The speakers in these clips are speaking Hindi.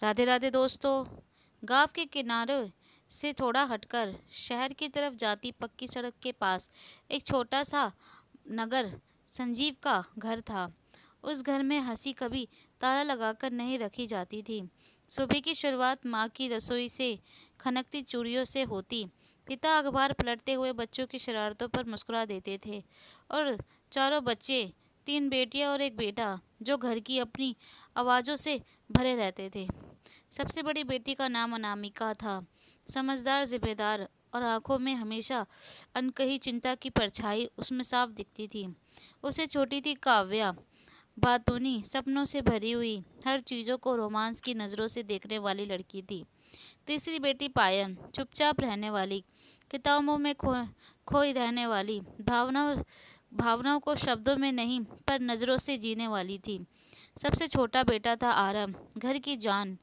राधे राधे दोस्तों। गांव के किनारे से थोड़ा हटकर शहर की तरफ जाती पक्की सड़क के पास एक छोटा सा नगर संजीव का घर था। उस घर में हंसी कभी ताला लगाकर नहीं रखी जाती थी। सुबह की शुरुआत माँ की रसोई से खनकती चूड़ियों से होती। पिता अखबार पलटते हुए बच्चों की शरारतों पर मुस्कुरा देते थे और चारों बच्चे, तीन बेटियां और एक बेटा, जो घर की अपनी आवाज़ों से भरे रहते थे। सबसे बड़ी बेटी का नाम अनामिका था। समझदार, जिम्मेदार और आंखों में हमेशा अनकही चिंता की परछाई उसमें साफ दिखती थी। उसे छोटी थी काव्या, बातूनी, सपनों से भरी हुई, हर चीज़ों को रोमांस की नज़रों से देखने वाली लड़की थी। तीसरी बेटी पायन, चुपचाप रहने वाली, किताबों में खोई रहने वाली, भावनाओं भावनाओं को शब्दों में नहीं पर नज़रों से जीने वाली थी। सबसे छोटा बेटा था आरव, घर की जान,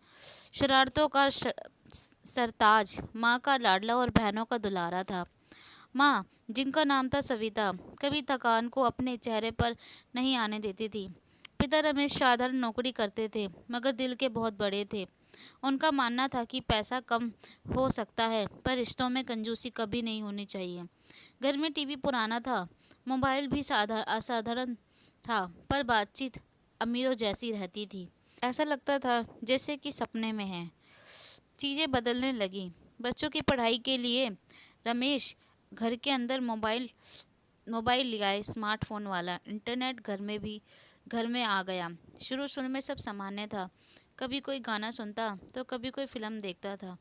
शरारतों का सरताज, माँ का लाडला और बहनों का दुलारा था। माँ, जिनका नाम था सविता, कभी थकान को अपने चेहरे पर नहीं आने देती थी। पिता रमेश साधारण नौकरी करते थे मगर दिल के बहुत बड़े थे। उनका मानना था कि पैसा कम हो सकता है पर रिश्तों में कंजूसी कभी नहीं होनी चाहिए। घर में टीवी पुराना था, मोबाइल भी असाधारण था, पर बातचीत अमीरों जैसी रहती थी। ऐसा लगता था जैसे कि सपने में है। चीज़ें बदलने लगी। बच्चों की पढ़ाई के लिए रमेश घर के अंदर मोबाइल मोबाइल लगाए, स्मार्टफोन वाला। इंटरनेट घर में आ गया। शुरू शुरू में सब सामान्य था। कभी कोई गाना सुनता तो कभी कोई फिल्म देखता था।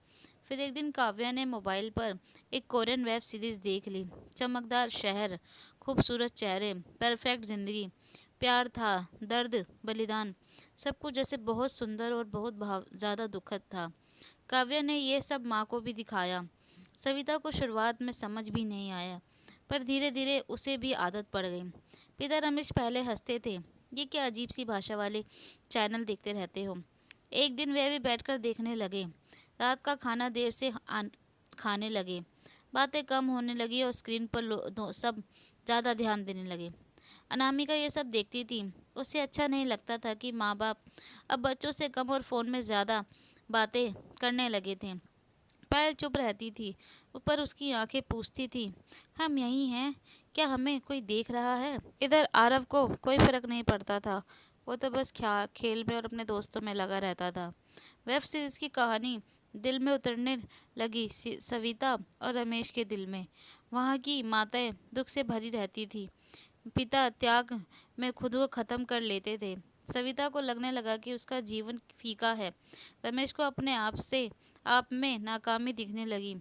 फिर एक दिन काव्या ने मोबाइल पर एक कोरियन वेब सीरीज देख ली। चमकदार शहर, खूबसूरत चेहरे, परफेक्ट जिंदगी, प्यार था, दर्द, बलिदान, सब कुछ जैसे बहुत सुंदर और बहुत ज़्यादा दुखद था। काव्या ने यह सब माँ को भी दिखाया। सविता को शुरुआत में समझ भी नहीं आया, पर धीरे धीरे उसे भी आदत पड़ गई। पिता रमेश पहले हंसते थे, ये क्या अजीब सी भाषा वाले चैनल देखते रहते हो। एक दिन वे भी बैठकर देखने लगे। रात का खाना देर से खाने लगे। बातें कम होने लगी और स्क्रीन पर सब ज़्यादा ध्यान देने लगे। अनामिका ये सब देखती थी। उसे अच्छा नहीं लगता था कि माँ बाप अब बच्चों से कम और फ़ोन में ज़्यादा बातें करने लगे थे। पायल चुप रहती थी, ऊपर उसकी आंखें पूछती थी, हम यही हैं, क्या हमें कोई देख रहा है। इधर आरव को कोई फर्क नहीं पड़ता था। वो तो बस खेल में और अपने दोस्तों में लगा रहता था। वेब सीरीज की कहानी दिल में उतरने लगी। सविता और रमेश के दिल में। वहाँ की माताएं दुख से भरी रहती थी। पिता त्याग में खुद को ख़त्म कर लेते थे। सविता को लगने लगा कि उसका जीवन फीका है। रमेश को अपने आप में नाकामी दिखने लगी।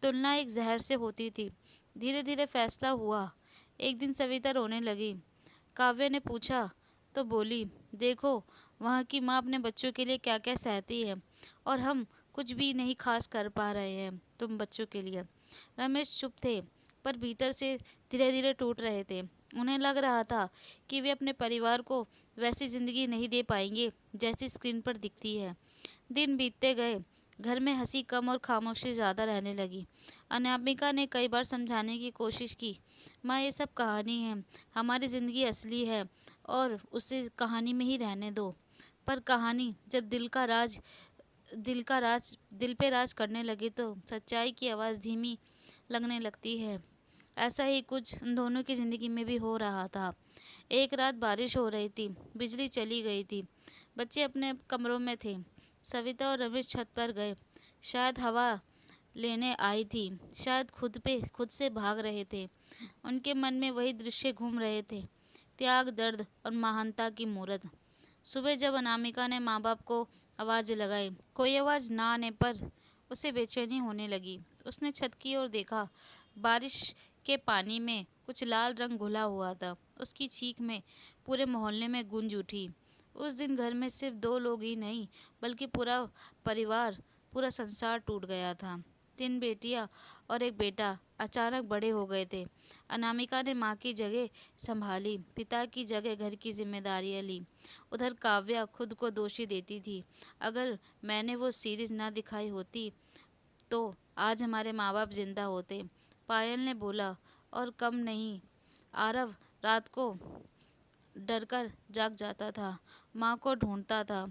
तुलना एक जहर से होती थी। धीरे धीरे फैसला हुआ। एक दिन सविता रोने लगी। काव्य ने पूछा तो बोली, देखो वहाँ की माँ अपने बच्चों के लिए क्या क्या सहती है और हम कुछ भी नहीं खास कर पा रहे हैं तुम बच्चों के लिए। रमेश चुप थे पर भीतर से धीरे धीरे टूट रहे थे। उन्हें लग रहा था कि वे अपने परिवार को वैसी ज़िंदगी नहीं दे पाएंगे जैसी स्क्रीन पर दिखती है। दिन बीतते गए। घर में हंसी कम और खामोशी ज़्यादा रहने लगी। अनामिका ने कई बार समझाने की कोशिश की, माँ ये सब कहानी है, हमारी ज़िंदगी असली है और उसे कहानी में ही रहने दो। पर कहानी जब दिल पे राज करने लगे तो सच्चाई की आवाज़ धीमी लगने लगती है। ऐसा ही कुछ उन दोनों की ज़िंदगी में भी हो रहा था। एक रात बारिश हो रही थी, बिजली चली गई थी, बच्चे अपने कमरों में थे। सविता और रमेश छत पर गए। शायद हवा लेने आई थी, शायद खुद से भाग रहे थे। उनके मन में वही दृश्य घूम रहे थे, त्याग, दर्द और महानता की मूरत। सुबह जब अनामिका ने माँ बाप को आवाज़ लगाई, कोई आवाज़ ना आने पर उसे बेचैनी होने लगी। उसने छत की ओर देखा। बारिश के पानी में कुछ लाल रंग घुला हुआ था। उसकी चीख में पूरे मोहल्ले में गूंज उठी। उस दिन घर में सिर्फ दो लोग ही नहीं बल्कि पूरा परिवार, पूरा संसार टूट गया था। तीन बेटियां और एक बेटा अचानक बड़े हो गए थे। अनामिका ने माँ की जगह संभाली, पिता की जगह घर की जिम्मेदारियां ली। उधर काव्या खुद को दोषी देती थी, अगर मैंने वो सीरीज ना दिखाई होती तो आज हमारे माँ बाप जिंदा होते। पायल ने बोला, और कम नहीं। आरव रात को डरकर जाग जाता था, माँ को ढूंढता था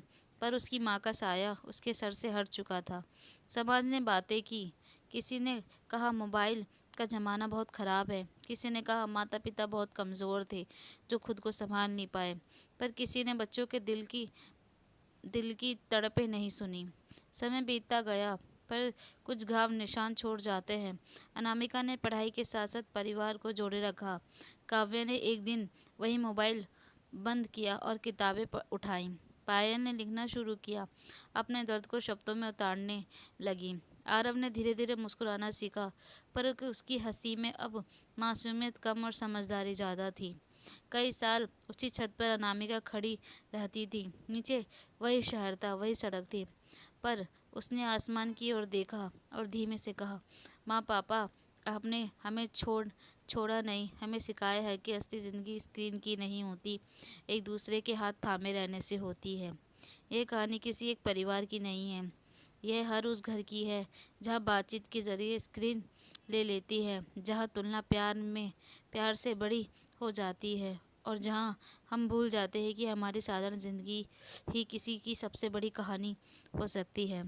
पर उसकी माँ का साया उसके सर से हट चुका था। समाज ने बातें की, किसी ने कहा मोबाइल का ज़माना बहुत ख़राब है, किसी ने कहा माता पिता बहुत कमज़ोर थे जो खुद को संभाल नहीं पाए, पर किसी ने बच्चों के दिल की तड़पें नहीं सुनी। समय बीतता गया, पर कुछ घाव निशान छोड़ जाते हैं। अनामिका ने पढ़ाई के साथ साथ परिवार को जोड़े रखा। काव्य ने एक दिन वही मोबाइल बंद किया और किताबें उठाईं। पायल ने लिखना शुरू किया, अपने दर्द को शब्दों में उतारने लगी। आरव ने धीरे धीरे मुस्कुराना सीखा, पर उसकी हंसी में अब मासूमियत कम और समझदारी ज़्यादा थी। कई साल उसी छत पर अनामिका खड़ी रहती थी। नीचे वही शहर था, वही सड़क थी, पर उसने आसमान की ओर देखा और धीमे से कहा, माँ पापा, आपने हमें छोड़ा नहीं। हमें सिखाया है कि असली ज़िंदगी स्क्रीन की नहीं होती, एक दूसरे के हाथ थामे रहने से होती है। यह कहानी किसी एक परिवार की नहीं है, यह हर उस घर की है जहाँ बातचीत के ज़रिए स्क्रीन ले लेती है, जहाँ तुलना प्यार से बड़ी हो जाती है, और जहाँ हम भूल जाते हैं कि हमारी साधारण ज़िंदगी ही किसी की सबसे बड़ी कहानी हो सकती है।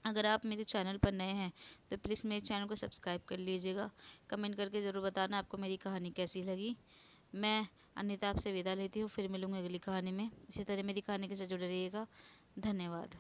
अगर आप मेरे चैनल पर नए हैं तो प्लीज़ मेरे चैनल को सब्सक्राइब कर लीजिएगा। कमेंट करके ज़रूर बताना आपको मेरी कहानी कैसी लगी। मैं अनीता आपसे विदा लेती हूँ, फिर मिलूँगी अगली कहानी में। इसी तरह मेरी कहानी के साथ जुड़े रहिएगा। धन्यवाद।